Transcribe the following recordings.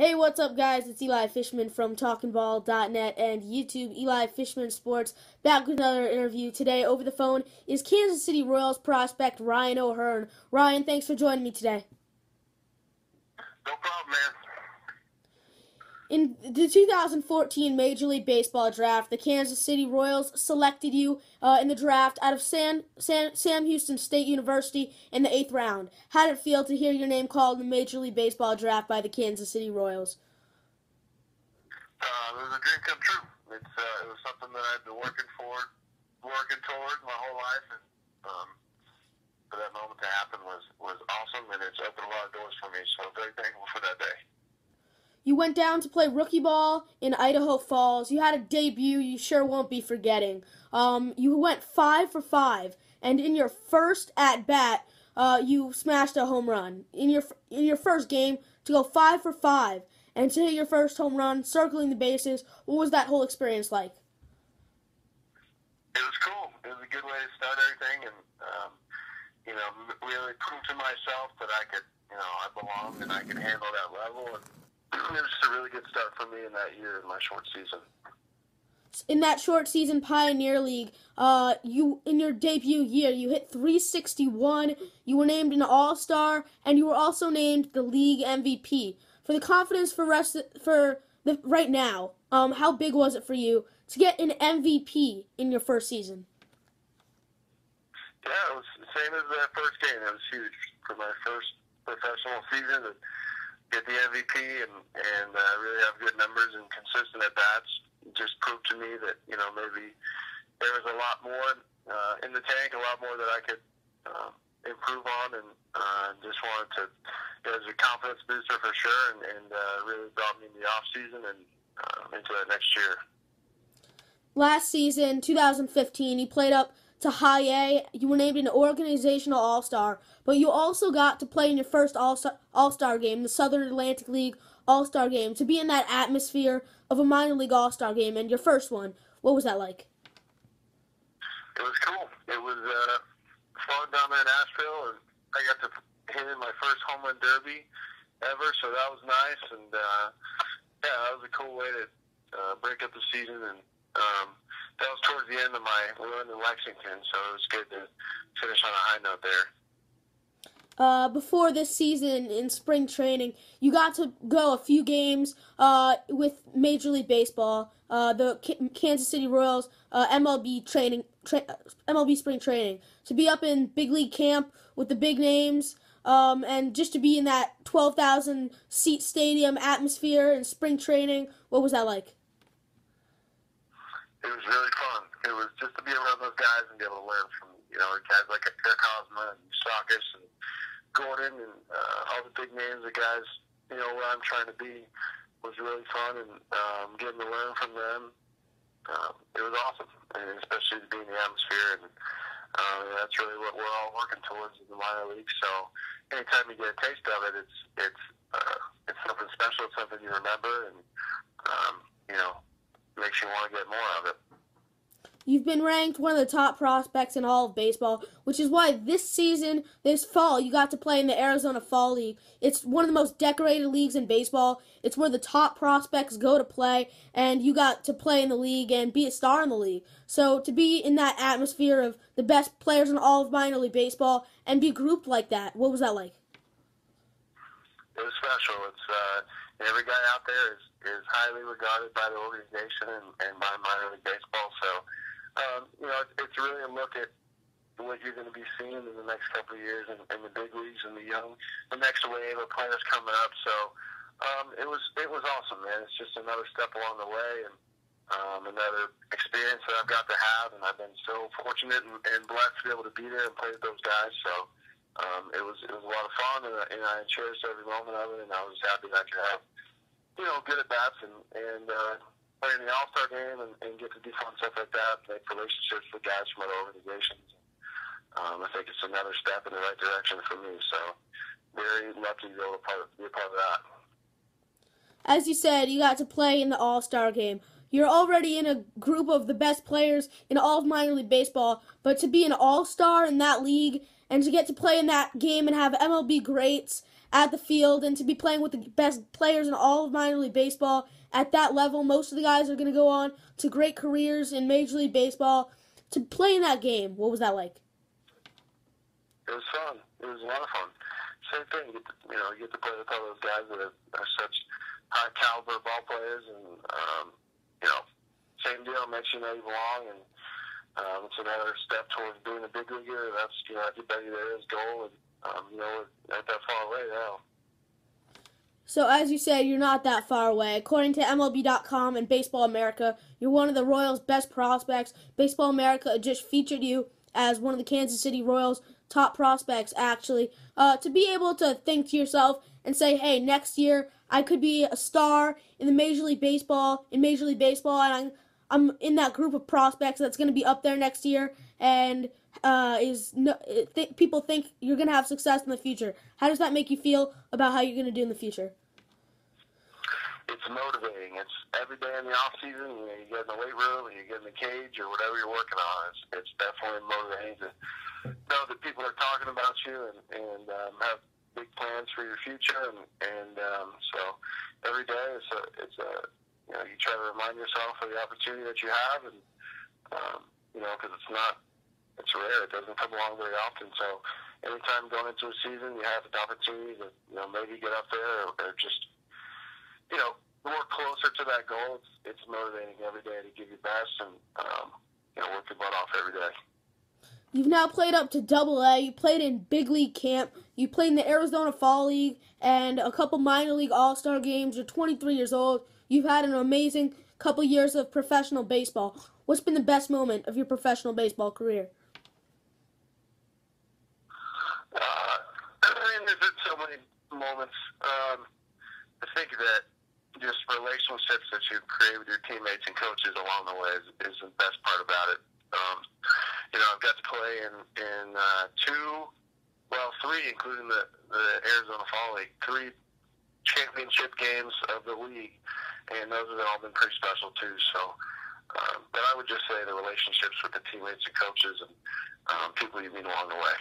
Hey, what's up, guys? It's Eli Fishman from TalkingBall.net and YouTube, Eli Fishman Sports, back with another interview. Today, over the phone, is Kansas City Royals prospect Ryan O'Hearn. Ryan, thanks for joining me today. No problem, man. In the 2014 Major League Baseball draft, the Kansas City Royals selected you in the draft out of Sam Houston State University in the 8th round. How did it feel to hear your name called in the Major League Baseball draft by the Kansas City Royals? It was a dream come true. It was something that I've been working towards my whole life, and for that moment to happen was awesome, and it's opened a lot of doors for me. So I'm very thankful for that day. You went down to play rookie ball in Idaho Falls. You had a debut you sure won't be forgetting. You went 5 for 5, and in your first at bat, you smashed a home run. In your first game, to go 5 for 5 and to hit your first home run, circling the bases. What was that whole experience like? It was cool. It was a good way to start everything, and really prove to myself that I could, I belonged and I could handle that level. And it was just a really good start for me in that year in my short season. In that short season Pioneer League, in your debut year, you hit .361. You were named an All-Star, and you were also named the league MVP. For the confidence right now, how big was it for you to get an MVP in your first season? Yeah, it was the same as that first game. It was huge for my first professional season. Get the MVP and really have good numbers and consistent at bats. Just proved to me that maybe there was a lot more in the tank, a lot more that I could improve on, and just wanted to. It was a confidence booster for sure, and really brought me in the off season and into that next year. Last season, 2015, you played up to High A. You were named an organizational All-Star, but you also got to play in your first All-Star game, the Southern Atlantic League All-Star game, to be in that atmosphere of a minor league All-Star game, and your first one. What was that like? It was cool. It was fun down there in Nashville, and I got to hit in my first home run derby ever, so that was nice, and that was a cool way to break up the season, and that was towards the end of my run in Lexington, so it was good to finish on a high note there. Before this season in spring training, you got to go a few games with Major League Baseball, the Kansas City Royals MLB spring training, to be up in big league camp with the big names, and just to be in that 12,000 seat stadium atmosphere in spring training. What was that like? It was really fun. It was just to be around those guys and be able to learn from guys like Eric Hosmer and Sockers and Gordon and all the big names, the guys, where I'm trying to be, was really fun, and getting to learn from them, it was awesome, and especially to be in the atmosphere, and that's really what we're all working towards in the minor league. So anytime you get a taste of it, it's something special, it's something you remember, and makes you want to get more of it. You've been ranked one of the top prospects in all of baseball, which is why this fall, you got to play in the Arizona Fall League. It's one of the most decorated leagues in baseball. It's where the top prospects go to play, and you got to play in the league and be a star in the league. So to be in that atmosphere of the best players in all of minor league baseball and be grouped like that, what was that like? It was special. It's every guy out there is highly regarded by the organization and by minor league baseball. So, it's really a look at what you're going to be seeing in the next couple of years in the big leagues and the next wave of players coming up. So, it was awesome, man. It's just another step along the way, and another experience that I've got to have, and I've been so fortunate and blessed to be able to be there and play with those guys. So, it was a lot of fun, and I cherished every moment of it, and I was happy that I could have good at bats and play in the All-Star game and get to do fun stuff like that, make relationships with guys from other organizations. I think it's another step in the right direction for me, so very lucky to be able to be a part of that. As you said, you got to play in the All-Star game. You're already in a group of the best players in all of minor league baseball, but to be an All-Star in that league and to get to play in that game and have MLB greats at the field and to be playing with the best players in all of minor league baseball at that level. Most of the guys are going to go on to great careers in Major League Baseball. To play in that game, what was that like? It was fun. It was a lot of fun. Same thing. You get to play with all those guys that are such high caliber ball players, and same deal. Makes you know you belong, and it's another step towards being a big leaguer. That's everybody there is goal, and we're not that far away now. So as you say, you're not that far away. According to MLB.com and Baseball America, you're one of the Royals' best prospects. Baseball America just featured you as one of the Kansas City Royals' top prospects, actually. To be able to think to yourself and say, hey, next year I could be a star in the Major League Baseball, and I'm in that group of prospects that's going to be up there next year, and people think you're going to have success in the future. How does that make you feel about how you're going to do in the future? It's motivating. It's every day in the off season. You get in the weight room, and you get in the cage, or whatever you're working on. It's definitely motivating to know that people are talking about you and have big plans for your future. And so every day it's you try to remind yourself of the opportunity that you have, and because it's rare. It doesn't come along very often. So anytime going into a season, you have an opportunity to maybe get up there or just work closer to that goal. It's motivating every day to give your best and work your butt off every day. You've now played up to Double-A. You played in Big League Camp. You played in the Arizona Fall League and a couple minor league all-star games. You're 23 years old. You've had an amazing couple years of professional baseball. What's been the best moment of your professional baseball career? There's been so many moments. I think that just relationships that you create with your teammates and coaches along the way is the best part about it. I've got to play in three, including the Arizona Fall League, 3 championship games of the league, and those have all been pretty special too. So, but I would just say the relationships with the teammates and coaches and people you meet along the way.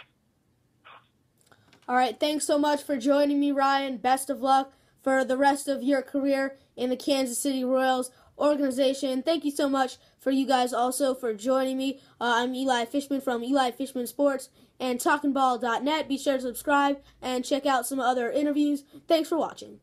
All right, thanks so much for joining me, Ryan. Best of luck for the rest of your career in the Kansas City Royals organization. Thank you so much for you guys also for joining me. I'm Eli Fishman from Eli Fishman Sports and TalkingBall.net. Be sure to subscribe and check out some other interviews. Thanks for watching.